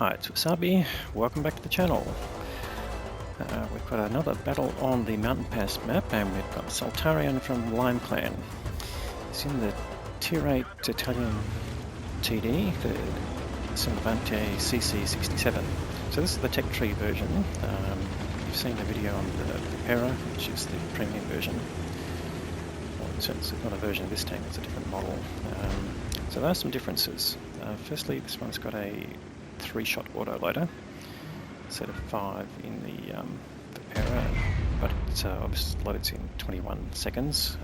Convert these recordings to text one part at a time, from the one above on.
Hi, it's Wasabi. Welcome back to the channel. We've got another battle on the Mountain Pass map, and we've got Soltarian from Lime Clan. He's in the Tier 8 Italian TD, the Semvante CC-67. So this is the tech tree version. You've seen the video on the Pera, which is the premium version. Well, it's not a version of this tank, it's a different model. So there are some differences. Firstly, this one's got a 3-shot autoloader, set of 5 in the Pera, but it obviously loads in 21 seconds,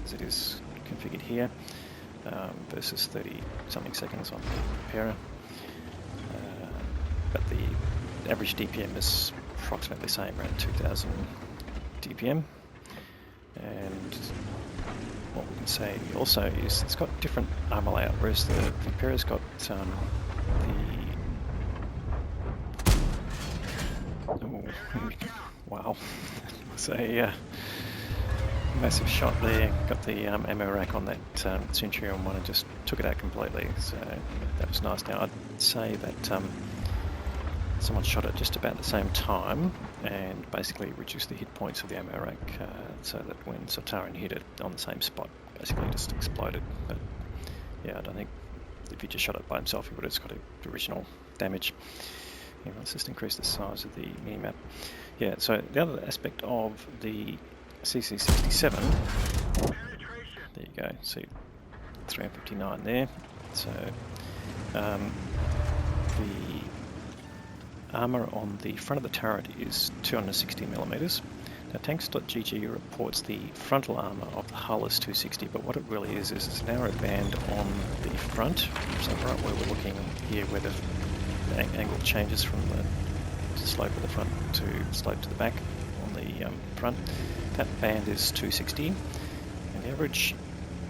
as it is configured here, versus 30-something seconds on the Pera. But the average DPM is approximately the same, around 2000 DPM. And what we can say also is it's got different armor layout, whereas the Pera's got wow, it's a massive shot there. Got the ammo rack on that Centurion one and just took it out completely, so that was nice. Now I'd say that someone shot it just about the same time and basically reduced the hit points of the ammo rack, so that when Soltarian hit it on the same spot, basically just exploded. But yeah, I don't think if he just shot it by himself, he would have just got the original damage. Yeah, let's just increase the size of the mini-map. Yeah, so the other aspect of the CC-67, there you go, see 359 there. So the armour on the front of the turret is 260mm. Now tanks.gg reports the frontal armour of the hull is 260, but what it really is it's a narrow band on the front. So right where we're looking here, where the angle changes from the slope of the front to slope to the back on the front, that band is 260, and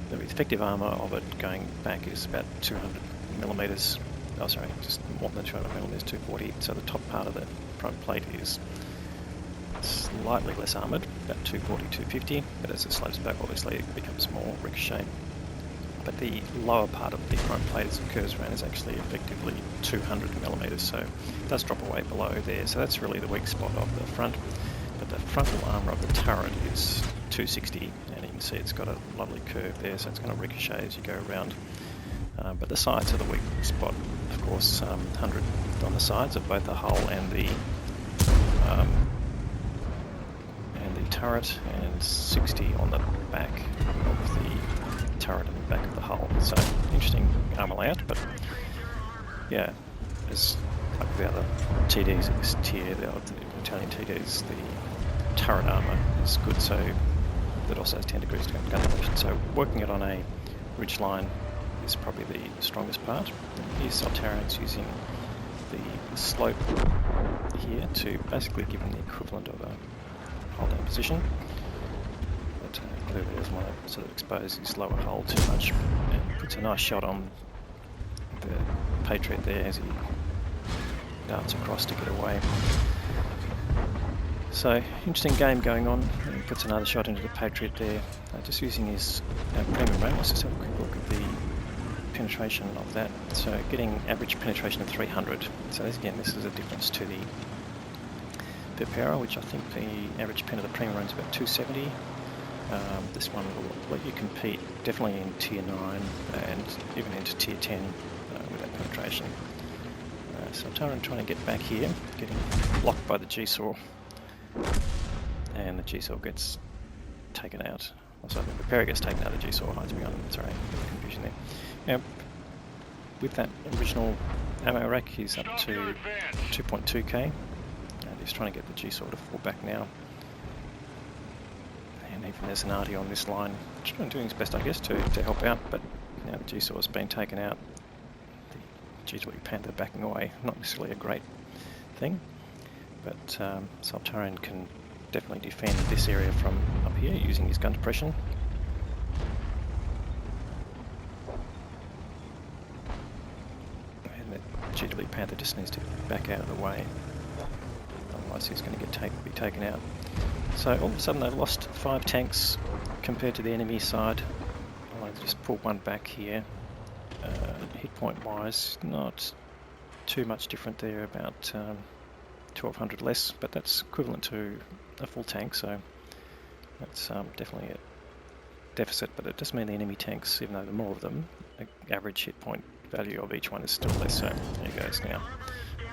the effective armour of it going back is about 200mm. Oh, sorry, just more than 200mm, 240. So the top part of the front plate is slightly less armoured, about 240, 250, but as it slopes back, obviously it becomes more ricochet. But the lower part of the front plate as it curves around is actually effectively 200mm, so it does drop away below there. So that's really the weak spot of the front. But the frontal armour of the turret is 260, and you can see it's got a lovely curve there, so it's going to ricochet as you go around. But the sides are the weak spot, of course. 100 on the sides of both the hull and the turret, and 60 on the back of the turret and the back of the hull. So interesting armour layout, but yeah, as like the other TDs in this tier, the Italian TDs, the turret armour is good, so it also has 10 degrees gun deflection. So working it on a ridge line is probably the strongest part. Here's Soltarian's using the slope here to basically give him the equivalent of a holding position, but clearly doesn't want to sort of expose his lower hull too much, and puts a nice shot on the Patriot there as he darts across to get away. So interesting game going on. He puts another shot into the Patriot there, just using his premium range. Let's just have a quick look at the penetration of that. So getting average penetration of 300. So again, this is a difference to the Pera, which I think the average pen of the premium range is about 270. This one will let you compete definitely in tier 9 and even into tier 10 with that penetration. So Soltarian trying to get back here, getting blocked by the G-saw, and the G-saw gets taken out. Also, the Pera gets taken out, the G-saw hides behind. Sorry, confusion there. Now, with that original ammo rack, he's up to 2.2k. He's trying to get the G-saw to fall back now. And even there's an arty on this line, doing his best, I guess, to help out, but now the G-saw has been taken out. The G-Twig Panther backing away, not necessarily a great thing, but Soltarian can definitely defend this area from up here using his gun depression. And the G-Twig Panther just needs to back out of the way. Otherwise he's going to be taken out. So all of a sudden they've lost 5 tanks compared to the enemy side. I'll just pull one back here. Hit point wise, not too much different there, about 1200 less, but that's equivalent to a full tank, so that's definitely a deficit, but it does mean the enemy tanks, even though there are more of them, the average hit point value of each one is still less, so there he goes now.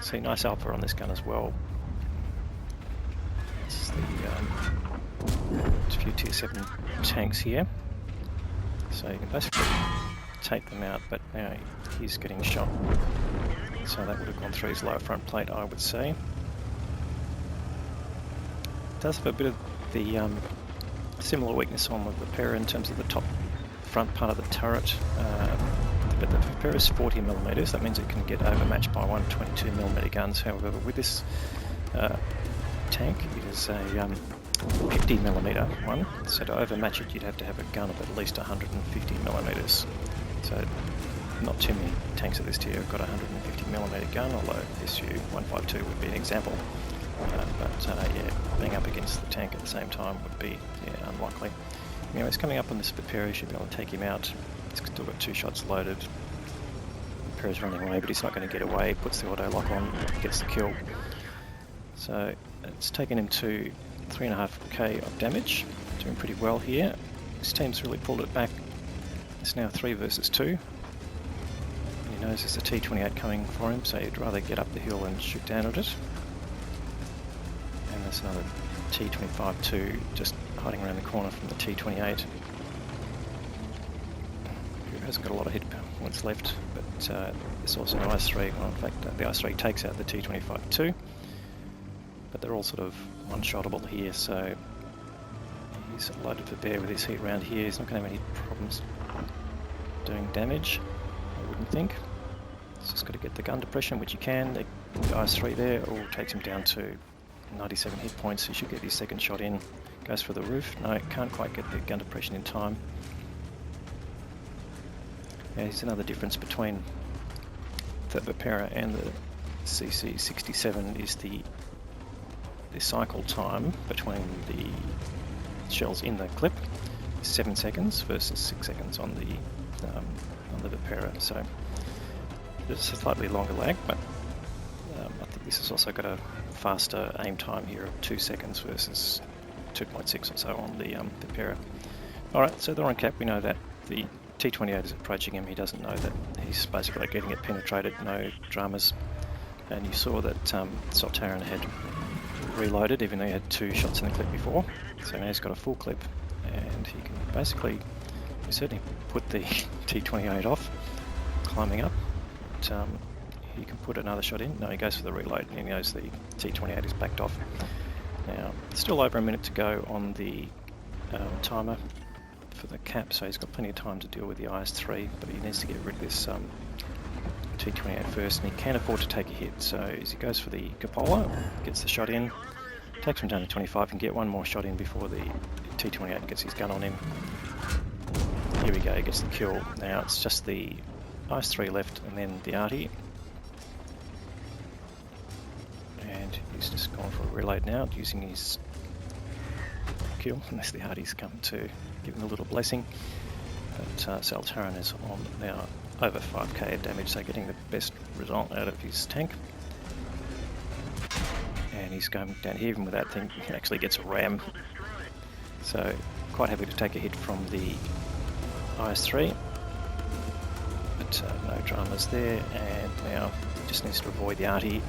See, nice alpha on this gun as well. It's the a few tier 7 tanks here, so you can basically take them out, but now he's getting shot, so that would have gone through his lower front plate, I would say. It does have a bit of the similar weakness on the Vipera in terms of the top front part of the turret, but the Vipera is 40mm, that means it can get overmatched by 122mm guns. However, with this tank, it is a 50mm one, so to overmatch it you'd have to have a gun of at least 150mm. So not too many tanks of this tier have got a 150mm gun, although SU-152 would be an example. Yeah, being up against the tank at the same time would be unlikely. Anyway, it's coming up on this Vipera, you should be able to take him out. He's still got 2 shots loaded. Vipera's running away, but he's not going to get away. Puts the auto lock on, gets the kill. So it's taken him to 3.5k of damage, doing pretty well here. His team's really pulled it back. It's now 3 versus 2. And he knows there's a T-28 coming for him, so he'd rather get up the hill and shoot down at it. And there's another T-25-2 just hiding around the corner from the T-28. Who hasn't got a lot of hit points left, but there's also an IS-3. Well, in fact, the IS-3 takes out the T-25-2, but they're all sort of one-shottable here, so he's loaded for bear with his heat round here. He's not going to have any problems doing damage, I wouldn't think. He's just got to get the gun depression, which he can. The IS-3 there all takes him down to 97 hit points. He should get his second shot in. Goes for the roof. No, can't quite get the gun depression in time. Yeah, here's another difference between the Vipera and the CC-67 is the cycle time between the shells in the clip is 7 seconds versus 6 seconds on the Vipera. So there's a slightly longer lag, but I think this has also got a faster aim time here of 2 seconds versus 2.6 or so on the Vipera. Alright, so they're on cap. We know that the T-28 is approaching him. He doesn't know that he's basically getting it penetrated, no dramas. And you saw that Sultaran had reloaded, even though he had 2 shots in the clip before. So now he's got a full clip, and he can basically certainly put the T-28 off, climbing up. But, he can put another shot in. No, he goes for the reload, and he knows the T-28 is backed off. Now, still over a minute to go on the timer for the cap, so he's got plenty of time to deal with the IS-3, but he needs to get rid of this T-28 first, and he can afford to take a hit. So as he goes for the cupola, gets the shot in, takes him down to 25, and get one more shot in before the T-28 gets his gun on him. Here we go, he gets the kill. Now it's just the IS-3 left, and then the arty. And he's just gone for a reload now, using his kill, unless the arty's come to give him a little blessing. But Sultaran is on now over 5k of damage, so getting the best result out of his tank. And he's going down here, even with that thing, he actually gets a ram. So quite happy to take a hit from the IS-3. But no dramas there, and now he just needs to avoid the arty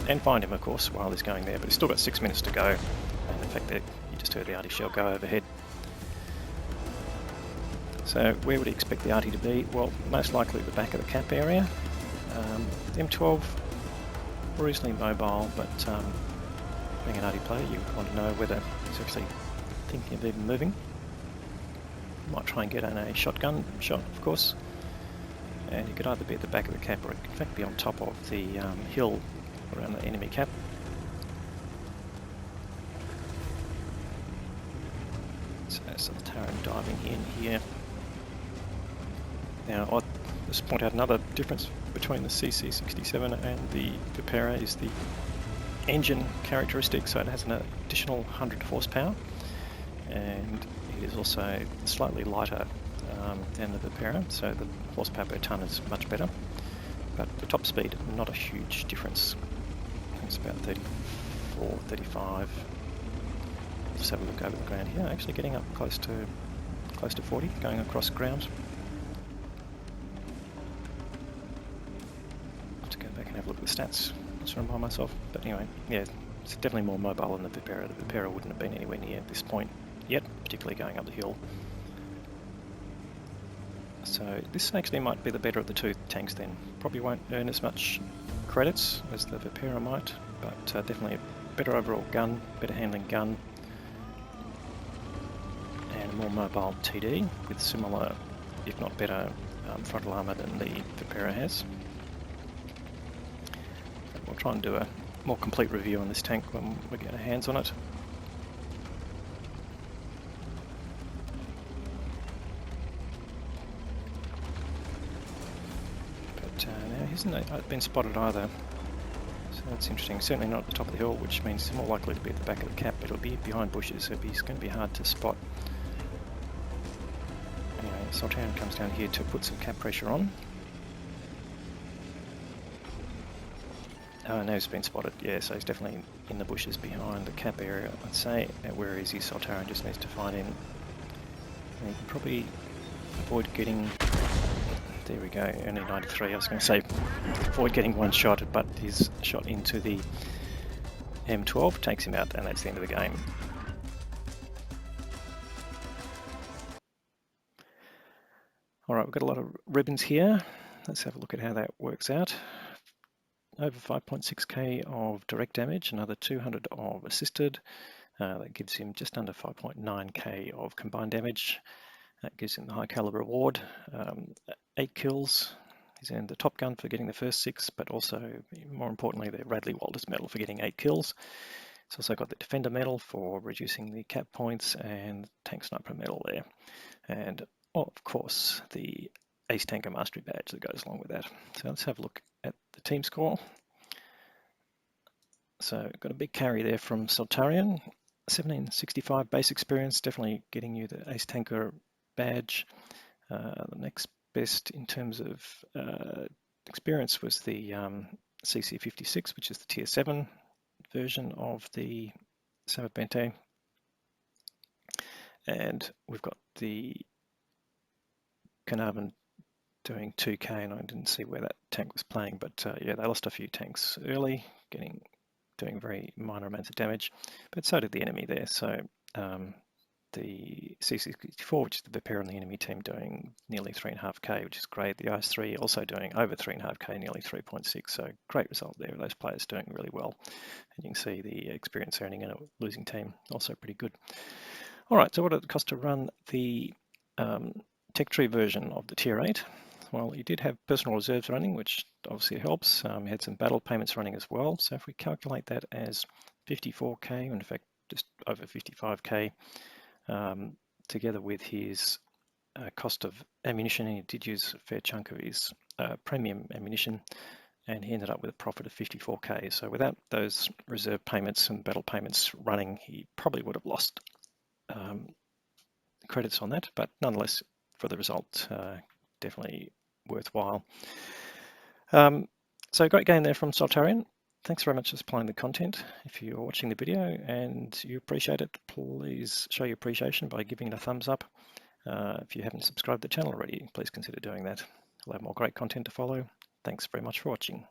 and find him, of course, while he's going there. But he's still got 6 minutes to go, and the fact that you just heard the arty shell go overhead. So where would he expect the arty to be? Well, most likely the back of the cap area. M12, reasonably mobile, but being an arty player, you want to know whether he's actually thinking of even moving. Might try and get on a shotgun shot, of course. And he could either be at the back of the cap or in fact be on top of the hill around the enemy cap. So Sultaran diving in here. Now I'll just point out another difference between the CC-67 and the Vipera is the engine characteristic. So it has an additional 100 horsepower, and it is also slightly lighter than the Vipera, so the horsepower per tonne is much better. but the top speed, not a huge difference. I think it's about 34, 35. Let's have a look over the ground here. Actually getting up close to 40, going across ground. I'll have to go back and have a look at the stats just to remind myself. But anyway, yeah, it's definitely more mobile than the Vipera. The Vipera wouldn't have been anywhere near this point yet, particularly going up the hill. So this actually might be the better of the two tanks then. Probably won't earn as much credits as the Vipera might, but definitely a better overall gun, better handling gun, and a more mobile TD with similar, if not better, frontal armour than the Vipera has. So we'll try and do a more complete review on this tank when we get our hands on it. Now he hasn't been spotted either, so that's interesting. Certainly not at the top of the hill, which means he's more likely to be at the back of the cap, but it'll be behind bushes, so he's going to be hard to spot. Anyway, Sultarian comes down here to put some cap pressure on. Oh, now he's been spotted, yeah, so he's definitely in the bushes behind the cap area, I'd say. Where is he? Sultarian just needs to find him. And he can probably avoid getting... There we go, only 93. I was going to say avoid getting one shot, but his shot into the M12 takes him out, and that's the end of the game. Alright, we've got a lot of ribbons here. Let's have a look at how that works out. Over 5.6k of direct damage, another 200 of assisted. That gives him just under 5.9k of combined damage. That gives him the high caliber award, 8 kills. He's earned the Top Gun for getting the first 6, but also, more importantly, the Radley Walters medal for getting 8 kills. He's also got the Defender medal for reducing the cap points and Tank Sniper medal there. And, of course, the Ace Tanker Mastery badge that goes along with that. So let's have a look at the team score. So got a big carry there from Sultarian. 1765 base experience, definitely getting you the Ace Tanker badge. The next best in terms of experience was the CC-56, which is the tier 7 version of the Samabente. And we've got the Carnarvon doing 2k, and I didn't see where that tank was playing, but yeah, they lost a few tanks early, doing very minor amounts of damage, but so did the enemy there. So the CC-64, which is the Vipera on the enemy team, doing nearly 3.5k, which is great. The IS-3 also doing over 3.5k, nearly 3.6, so great result there. Those players doing really well. And you can see the experience earning in a losing team, also pretty good. All right, so what did it cost to run the tech tree version of the tier 8? Well, you did have personal reserves running, which obviously helps. You had some battle payments running as well. So if we calculate that as 54k, in fact, just over 55k, together with his cost of ammunition, he did use a fair chunk of his premium ammunition, and he ended up with a profit of 54k. So without those reserve payments and battle payments running, he probably would have lost credits on that, but nonetheless, for the result, definitely worthwhile. So great game there from Sultarian. Thanks very much for supplying the content. If you're watching the video and you appreciate it, please show your appreciation by giving it a thumbs up. If you haven't subscribed to the channel already, please consider doing that. We'll have more great content to follow. Thanks very much for watching.